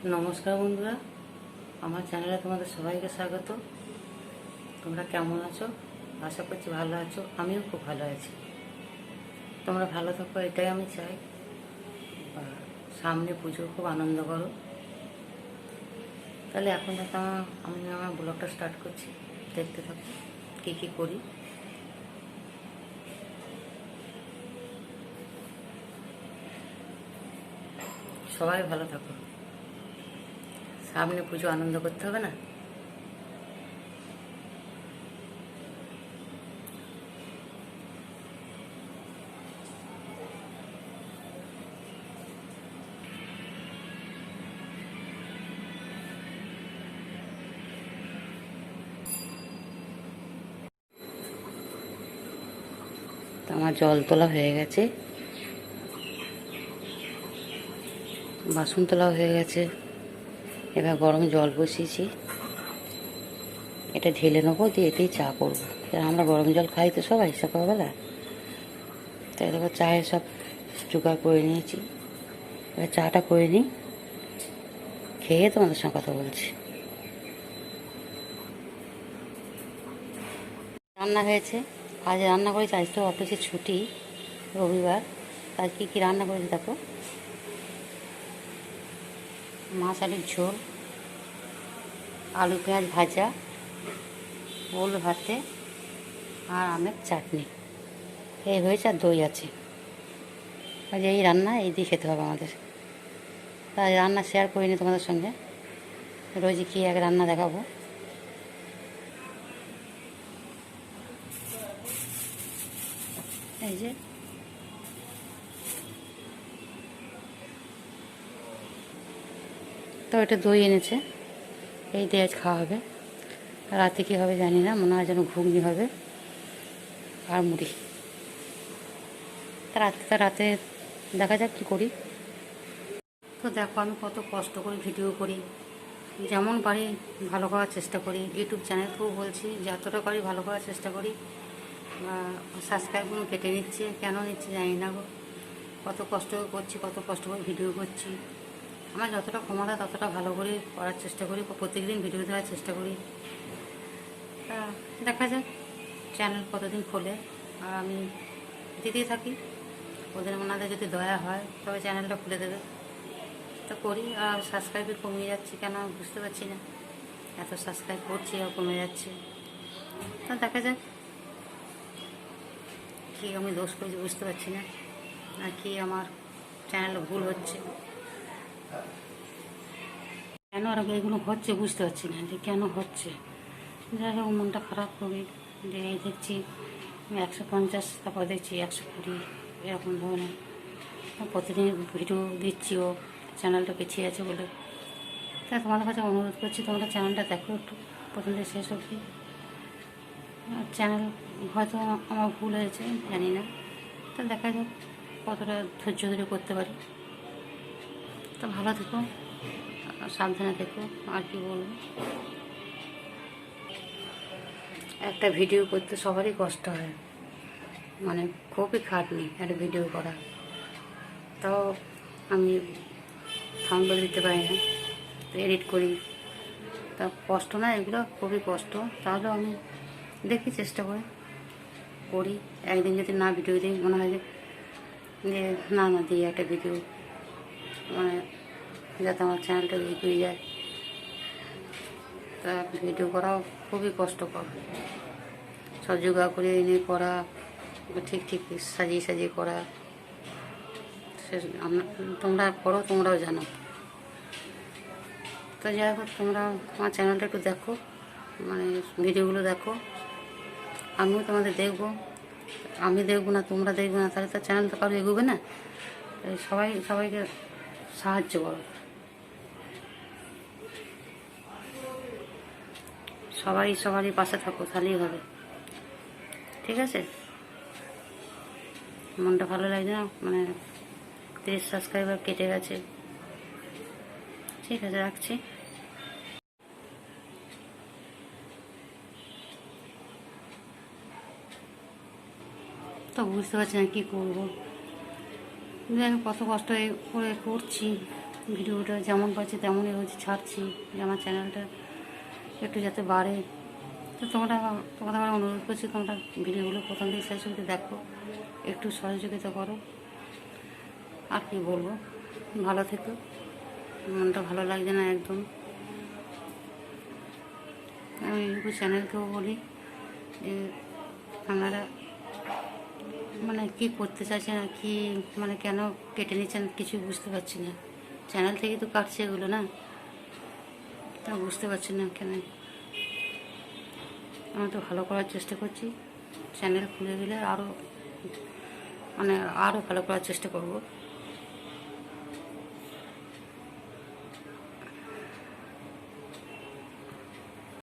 নমস্কার বন্ধুরা, আমার চ্যানেলে তোমাদের সবাইকে স্বাগত। তোমরা কেমন আছো? আশা করছি ভালো আছো। আমিও খুব ভালো আছি। তোমরা ভালো থাকো, এটাই আমি চাই। আর সামনে পুজো, খুব আনন্দ করো। তাহলে এখন থেকে আমি আমার ব্লগটা স্টার্ট করছি। দেখতে থাকো কী কী করি। সবাই ভালো থাকো। সামনে পুজো, আনন্দ করতে হবে না? তো আমার জল তোলা হয়ে গেছে, বাসন তোলা হয়ে গেছে। এবার গরম জল বসিয়েছি, এটা ঢেলে নেবো, দিয়ে এতেই চা করবো। আমরা গরম জল খাই তো সবাই সকালবেলা, তাই দেখো চায়ের সব জোগাড় করে নিয়েছি। এবার চাটা করে নিই, খেয়ে তোমাদের সঙ্গে কথা বলছি। রান্না হয়েছে, আজ রান্না করেছি। আজ তো অফিসে ছুটি, রবিবার। আজ কী কী রান্না করেছি দেখো। মাছ আলুর ঝোল, আলু পেঁয়াজ ভাজা, ওল ভাতে, আর আমের চাটনি। এই হয়েছে, আর দই আছে। আজ এই রান্না, এই দিয়ে খেতে হবে আমাদের। তাই রান্না শেয়ার করিনি তোমাদের সঙ্গে, রোজই কি এক রান্না দেখাবো। এই যে তো এটা দই এনেছে, এই দিয়ে আজ খাওয়া হবে। রাতে কী হবে জানি না, মনে হয় যেন ঘুগনি হবে আর মুড়ি। রাতে দেখা যাক কী করি। তো দেখো আমি কত কষ্ট করে ভিডিও করি, যেমন পারি ভালো করার চেষ্টা করি। ইউটিউব চ্যানেলকেও বলছি যে যতটা পারি ভালো করার চেষ্টা করি। সাবস্ক্রাইবগুলো কেটে নিচ্ছে, কেন নিচ্ছে জানি না গো। কত কষ্ট করছি, কত কষ্ট করে ভিডিও করছি। আমার যতটা ক্ষমতা ততটা ভালো করে করার চেষ্টা করি, প্রত্যেকদিন ভিডিও দেওয়ার চেষ্টা করি। তা দেখা যাক চ্যানেল কতদিন খোলে, আর আমি দিতেই থাকি। ওনাদের যদি দয়া হয় তবে চ্যানেলটা খুলে দেবে, তো করি। আর সাবস্ক্রাইবে কমে যাচ্ছে কেন বুঝতে পারছি না। এত সাবস্ক্রাইব করছি আর কমে যাচ্ছে। তা দেখা যাক কী আমি দোষ করেছি বুঝতে পারছি না, আর কি আমার চ্যানেলে ভুল হচ্ছে, কেন আর এগুলো হচ্ছে বুঝতে পারছি না যে কেন হচ্ছে। যাই হোক, মনটা খারাপ হবে যে এই দেখছি 150, তারপর দেখছি 120, এরকম ধরনের। প্রতিদিন ভিডিও দিচ্ছিও, চ্যানেলটা পিছিয়ে আছে বলে। তাই তোমাদের কাছে অনুরোধ করছি, তোমরা চ্যানেলটা দেখো একটু প্রথম থেকে শেষ অবধি। চ্যানেল হয়তো আমার ভুল হয়েছে, জানি না। তা দেখা যাক কতটা ধৈর্য ধরে করতে পারি। তো ভালো থেকো, সাবধানে থেকো। আর কি বলবো, একটা ভিডিও করতে সবারই কষ্ট হয়, মানে খুবই খাটনি একটা ভিডিও করা। তাও আমি থাম্বনেল দিতে পারি না, তো এডিট করি। তা কষ্ট না এগুলো, খুবই কষ্ট। তাহলেও আমি দেখি, চেষ্টা করি। একদিন যদি না ভিডিও দিই, মনে হয় যে না দিই একটা ভিডিও, মানে যাতে আমার চ্যানেলটা এগিয়ে যায়। তা ভিডিও করাও খুবই কষ্টকর, সব জোগাড় করে এনে করা, ঠিক ঠিক সাজিয়ে সাজিয়ে করা। তোমরা করো, তোমরাও জানো। তো যাই হোক, তোমরা আমার চ্যানেলটা একটু দেখো, মানে ভিডিওগুলো দেখো। আমিও তোমাদের দেখবো। আমি দেখবো না, তোমরা দেখবে না, তাহলে তো চ্যানেল তো কারো এগোবে না। সবাইকে সাহায্য করো, সবারই পাশে থাকো, তাহলেই হবে। ঠিক আছে? মনটা ভালো লাগছে না, মানে 30 সাবস্ক্রাইবার কেটে গেছে। ঠিক আছে, রাখছি। তো বুঝতে পারছি না কী করবো। আমি কত কষ্ট করে করছি, ভিডিওটা যেমন পাচ্ছি তেমনই হচ্ছে ছাড়ছি, যে আমার চ্যানেলটা একটু যাতে বাড়ে। তো তোমাদের আমার অনুরোধ করছি, তোমরা ভিডিওগুলো প্রথম থেকে শেষ অবধি দেখো, একটু সহযোগিতা করো। আর কি বলবো, ভালো থেকো। মনটা ভালো লাগছে না একদম। আমি ইউটিউব চ্যানেলকেও বলি যে আপনারা মানে কী করতে চাইছেন আর কি, মানে কেন কেটে নিচ্ছেন কিছুই বুঝতে পারছি না। চ্যানেল থেকেই তো কাটছে এগুলো, না? তা বুঝতে পারছি না কেন। আমি তো ভালো করার চেষ্টা করছি, চ্যানেল খুলে দিলে আরও মানে আরও ভালো করার চেষ্টা করব।